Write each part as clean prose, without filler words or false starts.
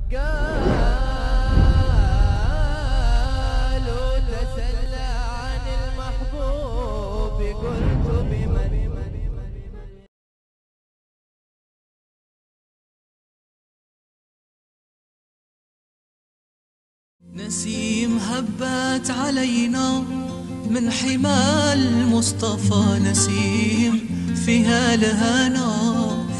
قالوا تسلى عن المحبوب قلت بمن نسيم هبت علينا من حمى المصطفى، نسيم فيها الهنا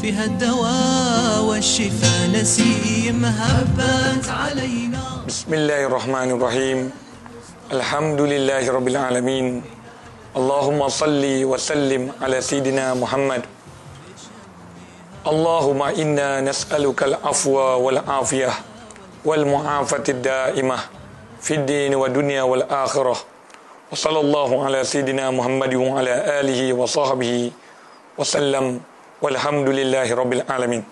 فيها الدواء والشفاء، نسيم هبت علينا. بسم الله الرحمن الرحيم. الحمد لله رب العالمين. اللهم صل وسلم على سيدنا محمد. اللهم إنا نسألك العفو والعافية والمعافاة الدائمة في الدين والدنيا والآخرة. وصلى الله على سيدنا محمد وعلى آله وصحبه وسلم. Walhamdulillahi Rabbil Alamin.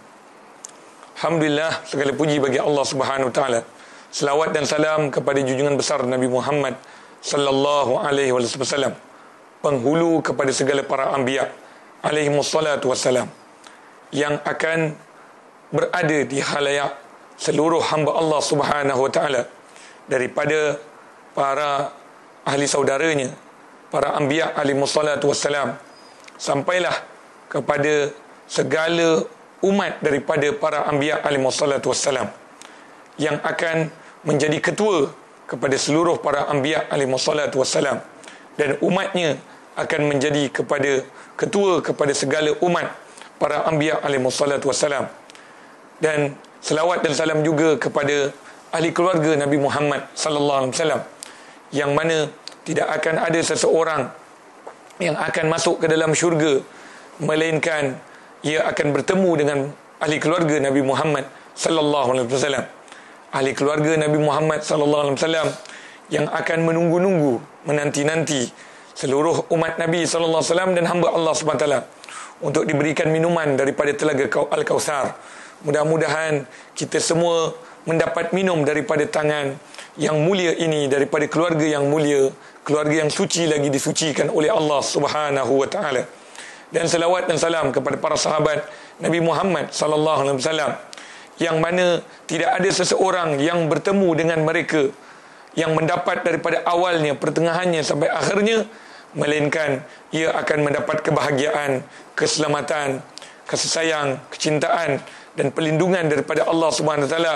Alhamdulillah, segala puji bagi Allah Subhanahu Wa Taala. Selawat dan salam kepada junjungan besar Nabi Muhammad sallallahu alaihi wasallam, penghulu kepada segala para anbiya alaihi wassalatu wassalam, yang akan berada di khalayak seluruh hamba Allah Subhanahu Wa Taala, daripada para ahli saudaranya, para anbiya alaihi wassalatu wassalam, sampailah kepada segala umat daripada para anbiya alaihi wassalatu wassalam, yang akan menjadi ketua kepada seluruh para anbiya alaihi wassalatu wassalam, dan umatnya akan menjadi ketua kepada segala umat para anbiya alaihi wassalatu wassalam. Dan selawat dan salam juga kepada ahli keluarga Nabi Muhammad sallallahu alaihi wasallam, yang mana tidak akan ada seseorang yang akan masuk ke dalam syurga melainkan ia akan bertemu dengan ahli keluarga Nabi Muhammad sallallahu alaihi wasallam. Ahli keluarga Nabi Muhammad sallallahu alaihi wasallam yang akan menunggu-nunggu, menanti-nanti seluruh umat Nabi sallallahu alaihi wasallam dan hamba Allah Subhanahu taala untuk diberikan minuman daripada telaga Al-Kautsar. Mudah-mudahan kita semua mendapat minum daripada tangan yang mulia ini, daripada keluarga yang mulia, keluarga yang suci lagi disucikan oleh Allah Subhanahu wa taala. Dan selawat dan salam kepada para sahabat Nabi Muhammad sallallahu alaihi wasallam, yang mana tidak ada seseorang yang bertemu dengan mereka, yang mendapat daripada awalnya, pertengahannya sampai akhirnya, melainkan ia akan mendapat kebahagiaan, keselamatan, kasih sayang, kecintaan dan perlindungan daripada Allah Subhanahu wa taala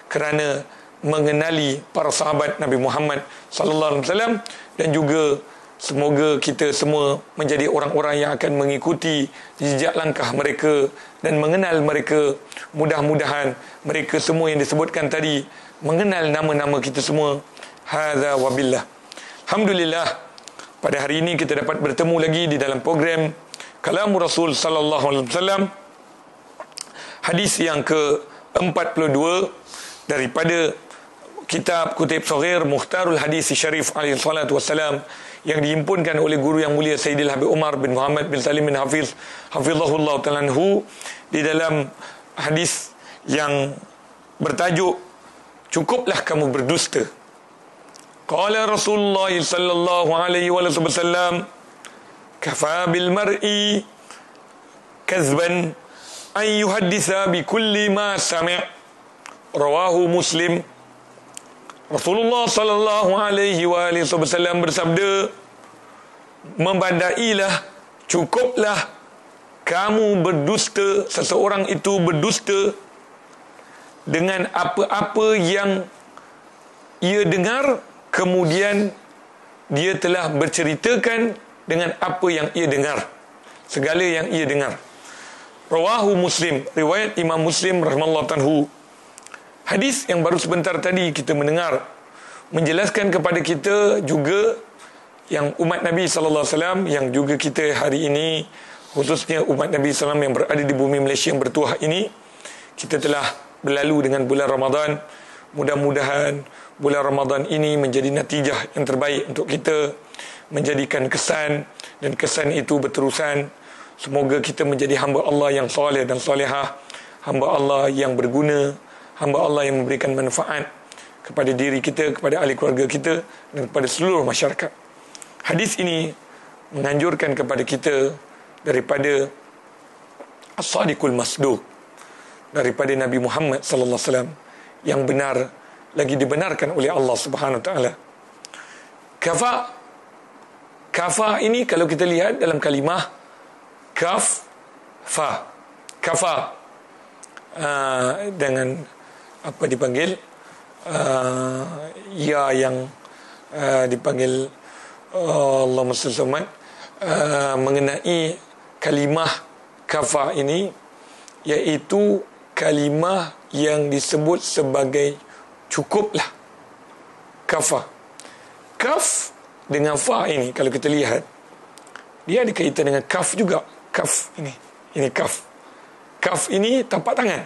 kerana mengenali para sahabat Nabi Muhammad sallallahu alaihi wasallam. Dan juga semoga kita semua menjadi orang-orang yang akan mengikuti jejak langkah mereka dan mengenal mereka. Mudah-mudahan mereka semua yang disebutkan tadi mengenal nama-nama kita semua. Hadza wabillah. Alhamdulillah, pada hari ini kita dapat bertemu lagi di dalam program Kalamur Rasul sallallahu alaihi wasallam, hadis yang ke-42 daripada kitab Kutub Saghir Mukhtarul Hadis Syarif alaihi salatu wassalam, yang dihimpunkan oleh guru yang mulia Sayyidil Habib Umar bin Muhammad bin Salim bin Hafiz hafizahullah ta'ala anhu, di dalam hadis yang bertajuk cukuplah kamu berdusta. Qala Rasulullah sallallahu alaihi wasallam, kafa bil mar'i kazban an yuhadditha bi kulli ma sami'. Rawahu Muslim. Rasulullah sallallahu alaihi wasallam bersabda, membandailah, cukuplah kamu berdusta, seseorang itu berdusta dengan apa-apa yang ia dengar, kemudian dia telah berceritakan dengan apa yang ia dengar, segala yang ia dengar. Rawahu Muslim, riwayat Imam Muslim rahimahullah anhu. Hadis yang baru sebentar tadi kita mendengar menjelaskan kepada kita juga yang umat Nabi sallallahu alaihi wasallam, yang juga kita hari ini, khususnya umat Nabi sallallahu alaihi wasallam yang berada di bumi Malaysia yang bertuah ini, kita telah berlalu dengan bulan Ramadan. Mudah-mudahan bulan Ramadan ini menjadi natijah yang terbaik untuk kita, menjadikan kesan, dan kesan itu berterusan. Semoga kita menjadi hamba Allah yang soleh dan solehah, hamba Allah yang berguna, hamba Allah yang memberikan manfaat kepada diri kita, kepada ahli keluarga kita, dan kepada seluruh masyarakat. Hadis ini menganjurkan kepada kita daripada As-Sadiqul Masduq, daripada Nabi Muhammad sallallahu alaihi wasallam, yang benar lagi dibenarkan oleh Allah Subhanahu Wa Taala. Kafa ini kalau kita lihat dalam kalimah kaf fa, kafa dengan apa dipanggil ya yang dipanggil Allahumma salli mengenai kalimah kafa ini, iaitu kalimah yang disebut sebagai cukuplah. Kafa, kaf dengan fa ini kalau kita lihat dia ada kaitan dengan kaf juga. Kaf ini kaf. Kaf ini tapak tangan.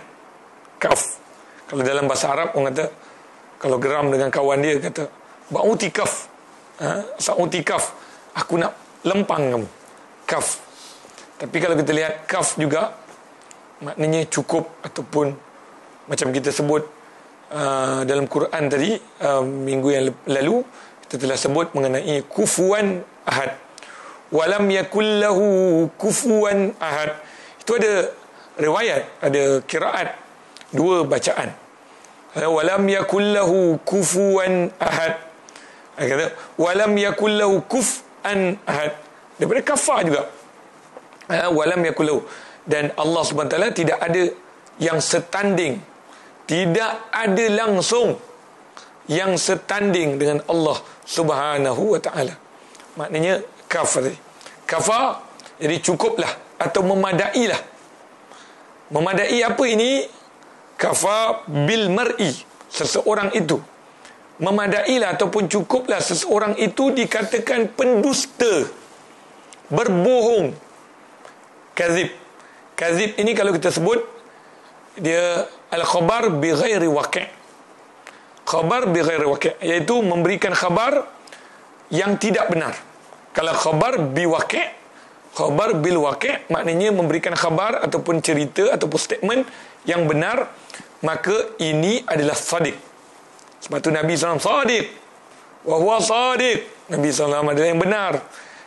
Kaf. Kalau dalam bahasa Arab orang kata, kalau geram dengan kawan dia kata, ba'uti kaf. Sa'uti kaf. Aku nak lempang kamu. Kaf. Tapi kalau kita lihat kaf juga maknanya cukup, ataupun macam kita sebut dalam Quran tadi minggu yang lalu kita telah sebut mengenai kufuwan ahad. Walam yakullahu kufuwan ahad. Itu ada riwayat, ada qiraat, dua bacaan. Walam yakullahu kufuwan ahad. Kata walam yakullahu kufan ahad. Daripada kafa juga. Walam yakullahu. Dan Allah Subhanahu Wa Taala tidak ada yang setanding, tidak ada langsung yang setanding dengan Allah Subhanahu Wa Taala. Maknanya kafa jadi cukuplah atau memadailah. Memadai apa ini? Kafa bil mar'i, seseorang itu memadailah ataupun cukuplah seseorang itu dikatakan pendusta, berbohong. Kazib ini kalau kita sebut dia al-khabar bi ghairi waqi'. Khabar bi ghairi waqi', iaitu memberikan khabar yang tidak benar. Kalau khabar bi waqi', khabar bil waqi', maknanya memberikan khabar ataupun cerita ataupun statement yang benar, maka ini adalah sadiq. Sebab tu Nabi SAW sadiq wa huwa sadiq. Nabi SAW adalah yang benar.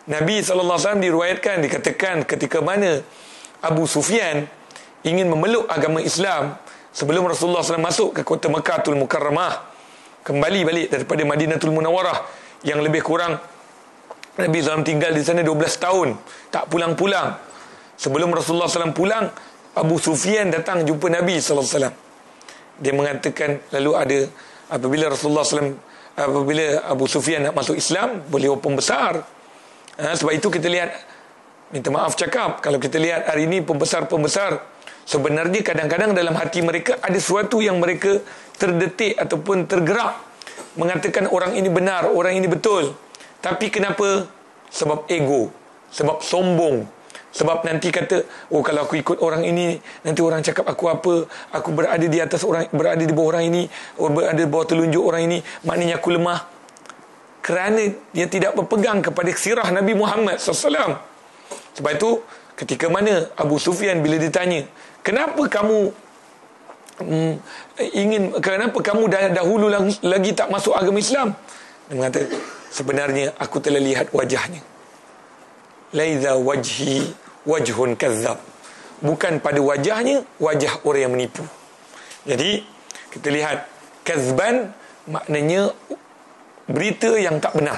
Nabi SAW diriwayatkan, dikatakan ketika mana Abu Sufyan ingin memeluk agama Islam sebelum Rasulullah SAW masuk ke kota Mekkatul Mukarramah, kembali balik daripada Madinatul Munawwarah, yang lebih kurang Nabi SAW tinggal di sana 12 tahun, tak pulang-pulang. Sebelum Rasulullah SAW pulang, Abu Sufyan datang jumpa Nabi SAW. Dia mengatakan, lalu ada apabila Rasulullah SAW, apabila Abu Sufyan nak masuk Islam, beliau pembesar. Sebab itu kita lihat, minta maaf cakap, kalau kita lihat hari ini pembesar-pembesar, sebenarnya kadang-kadang dalam hati mereka ada sesuatu yang mereka terdetik ataupun tergerak mengatakan orang ini benar, orang ini betul. Tapi kenapa? Sebab ego, sebab sombong, sebab nanti kata, oh kalau aku ikut orang ini nanti orang cakap aku apa, aku berada di atas orang, berada di bawah orang ini, berada di bawah telunjuk orang ini, maknanya aku lemah. Kerana dia tidak berpegang kepada sirah Nabi Muhammad SAW. Sebab itu ketika mana Abu Sufyan bila ditanya, kenapa kamu kenapa kamu dahulu lagi tak masuk agama Islam? Dia mengatakan, sebenarnya aku telah lihat wajahnya. Laidha wajhi wajhun kazzab. Bukan pada wajahnya wajah orang yang menipu. Jadi kita lihat kazban maknanya berita yang tak benar.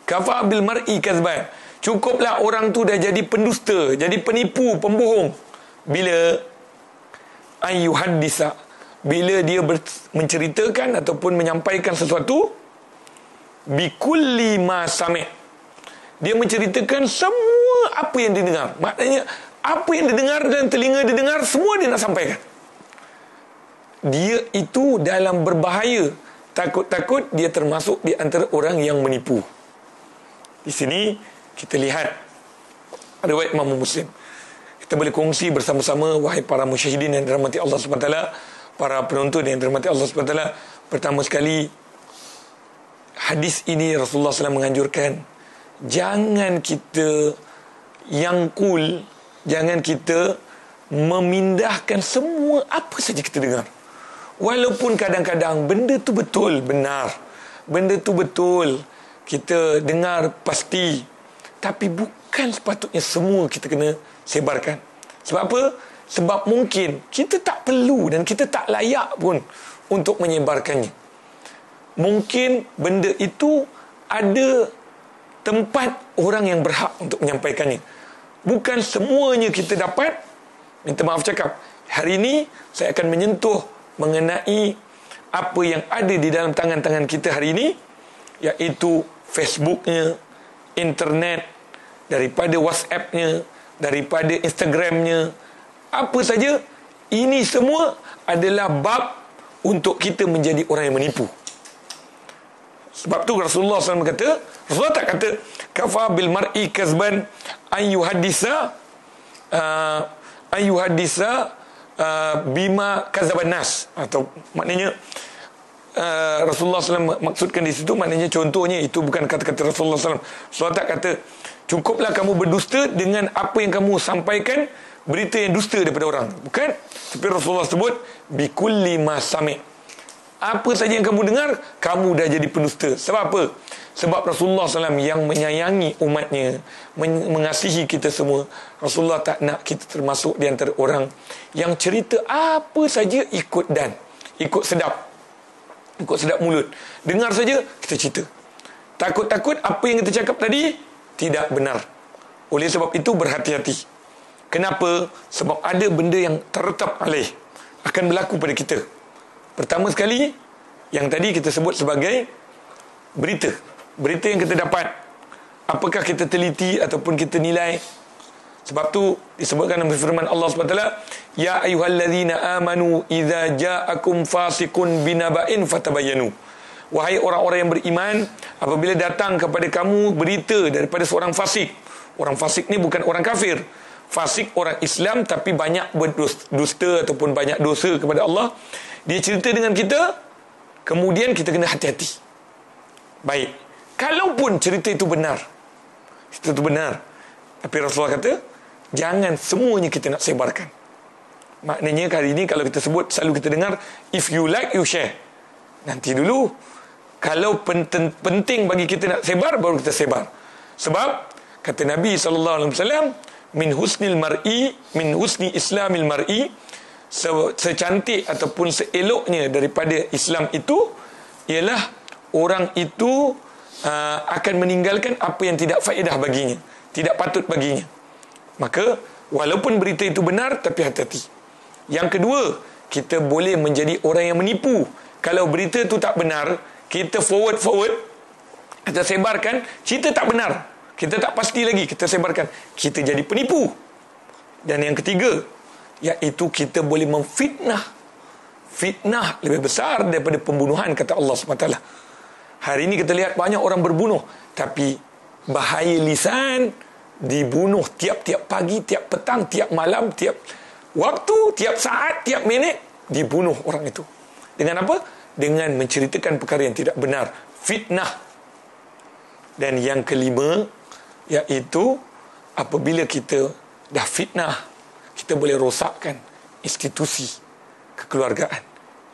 Kafa bil mar'i kazban. Cukuplah orang tu dah jadi pendusta, jadi penipu, pembohong. Bila ayyuhaddisa, bila dia menceritakan ataupun menyampaikan sesuatu bikulli ma sami', dia menceritakan semua apa yang didengar. Maknanya apa yang didengar dan telinga didengar, semua dia nak sampaikan. Dia itu dalam berbahaya. Takut-takut dia termasuk di antara orang yang menipu. Di sini kita lihat riwayat Imam Muslim. Kita boleh kongsi bersama-sama, wahai para musyahidin yang dirahmati Allah SWT, para penonton yang dirahmati Allah SWT. Pertama sekali, hadis ini Rasulullah SAW menganjurkan, jangan kita yangkul, jangan kita memindahkan semua apa saja kita dengar. Walaupun kadang-kadang benda tu betul, benar, benda tu betul, kita dengar pasti, tapi bukan sepatutnya semua kita kena sebarkan. Sebab apa? Sebab mungkin kita tak perlu dan kita tak layak pun untuk menyebarkannya. Mungkin benda itu ada tempat orang yang berhak untuk menyampaikannya. Bukan semuanya kita dapat. Minta maaf cakap, hari ini saya akan menyentuh mengenai apa yang ada di dalam tangan-tangan kita hari ini, iaitu Facebooknya, internet, daripada WhatsAppnya, daripada Instagramnya, apa saja. Ini semua adalah bab untuk kita menjadi orang yang menipu. Sebab tu Rasulullah SAW kata, Rasulullah tak kata kafa bil mar'i kazban ayyuhadisa bima kazaban nas, atau maknanya Rasulullah SAW maksudkan di situ, maknanya contohnya itu bukan kata-kata Rasulullah SAW. Rasulullah tak kata cukuplah kamu berdusta dengan apa yang kamu sampaikan, berita yang dusta daripada orang, bukan. Tapi Rasulullah sebut bikulli ma sami', apa saja yang kamu dengar, kamu dah jadi pendusta. Sebab apa? Sebab Rasulullah SAW yang menyayangi umatnya, mengasihi kita semua. Rasulullah tak nak kita termasuk di antara orang yang cerita apa saja ikut sedap mulut. Dengar saja kita cerita. Takut-takut apa yang kita cakap tadi tidak benar. Oleh sebab itu berhati-hati. Kenapa? Sebab ada benda yang terletak alaih akan berlaku pada kita. Pertama sekali, yang tadi kita sebut sebagai berita yang kita dapat. Apakah kita teliti ataupun kita nilai? Sebab tu disebutkan dalam firman Allah SWT, ya ayyuhallazina amanu idza ja'akum fasiqun binaba'in fatabayyanu. Wahai orang-orang yang beriman, apabila datang kepada kamu berita daripada seorang fasik. Orang fasik ni bukan orang kafir. Fasik orang Islam tapi banyak berdusta ataupun banyak dosa kepada Allah. Dia cerita dengan kita, kemudian kita kena hati-hati. Baik, kalaupun cerita itu benar, tapi Rasulullah kata jangan semuanya kita nak sebarkan. Maknanya kali ini kalau kita sebut, selalu kita dengar, if you like you share. Nanti dulu, kalau penting bagi kita nak sebar, baru kita sebar. Sebab kata Nabi SAW, min husni islamil mar'i, secantik ataupun seeloknya daripada Islam itu ialah orang itu akan meninggalkan apa yang tidak faedah baginya, tidak patut baginya. Maka walaupun berita itu benar, tapi hati-hati. Yang kedua, kita boleh menjadi orang yang menipu. Kalau berita itu tak benar, kita forward, kita sebarkan, cerita tak benar, kita tak pasti lagi, kita sebarkan, kita jadi penipu. Dan yang ketiga, iaitu kita boleh memfitnah. Fitnah lebih besar daripada pembunuhan, kata Allah SWT. Hari ini kita lihat banyak orang berbunuh, tapi bahaya lisan, dibunuh tiap-tiap pagi, tiap petang, tiap malam, tiap waktu, tiap saat, tiap minit, dibunuh orang itu. Dengan apa? Dengan menceritakan perkara yang tidak benar. Fitnah. Dan yang kelima, iaitu apabila kita dah fitnah, kita boleh rosakkan institusi kekeluargaan,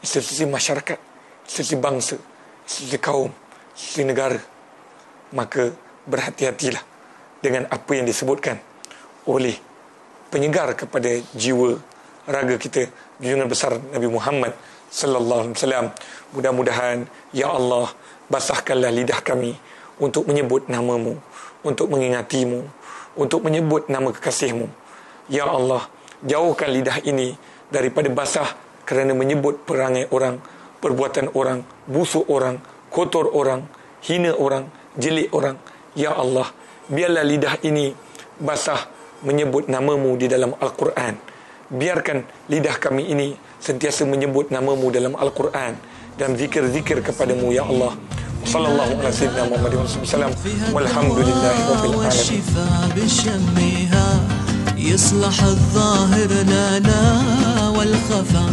institusi masyarakat, institusi bangsa, institusi kaum, institusi negara. Maka berhati-hatilah dengan apa yang disebutkan oleh penyegar kepada jiwa raga kita, junjungan besar Nabi Muhammad sallallahu alaihi wasallam. Mudah-mudahan ya Allah basahkanlah lidah kami untuk menyebut namamu, untuk mengingatimu, untuk menyebut nama kekasihmu. Ya Allah, jauhkan lidah ini daripada basah kerana menyebut perangai orang, perbuatan orang, busuk orang, kotor orang, hina orang, jelik orang. Ya Allah, biarlah lidah ini basah menyebut namamu di dalam Al-Quran. Biarkan lidah kami ini sentiasa menyebut namamu dalam Al-Quran, dan zikir-zikir kepadamu ya Allah. Sallallahu alaihi wasallam Muhammadin wasallam. Walhamdulillahi rabbil alamin. يصلح الظاهر لنا والخفا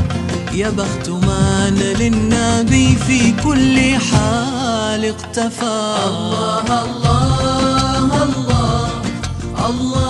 يا بخت من للنبي في كل حال اقتفى الله الله الله الله